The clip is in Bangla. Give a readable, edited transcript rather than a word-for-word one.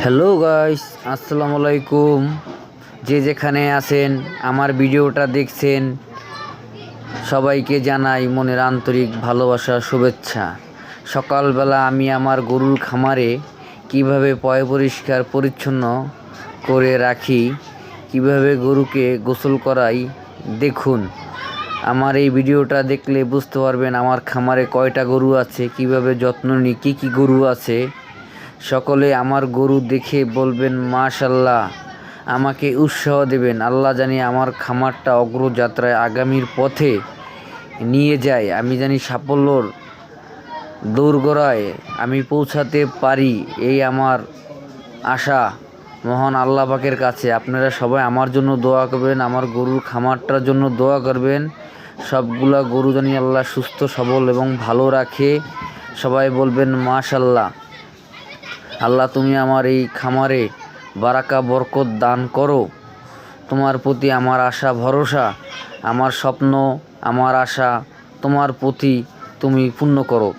হ্যালো গাইস, আসসালামু আলাইকুম। যে যেখানে আছেন আমার ভিডিওটা দেখছেন সবাইকে জানাই মনের আন্তরিক ভালোবাসা, শুভেচ্ছা। সকালবেলা আমি আমার গরুর খামারে কিভাবে পরিষ্কার পরিচ্ছন্ন করে রাখি, কিভাবে গরুকে গোসল করাই, দেখুন। আমার এই ভিডিওটা দেখলে বুঝতে পারবেন আমার খামারে কয়টা গরু আছে, কিভাবে যত্ন নিই, কী গরু আছে। সকলে আমার গরু দেখে বলবেন মাশাআল্লাহ, আমাকে উৎসাহ দেবেন। আল্লাহ জানি আমার খামারটা অগ্রযাত্রায় আগামীর পথে নিয়ে যায়, আমি জানি সাফল্যর দোরগোড়ায় আমি পৌঁছাতে পারি, এই আমার আশা মহান আল্লাহ পাকের কাছে। আপনারা সবাই আমার জন্য দোয়া করবেন, আমার গরুর খামারটার জন্য দোয়া করবেন। সবগুলা গরু জানি আল্লাহ সুস্থ সবল এবং ভালো রাখে। সবাই বলবেন মাশাআল্লাহ। আল্লাহ, তুমি আমার এই খামারে বারাকা বরকত দান করো। তোমার প্রতি আমার আশা ভরসা, আমার স্বপ্ন, আমার আশা তোমার প্রতি তুমি পূর্ণ করো।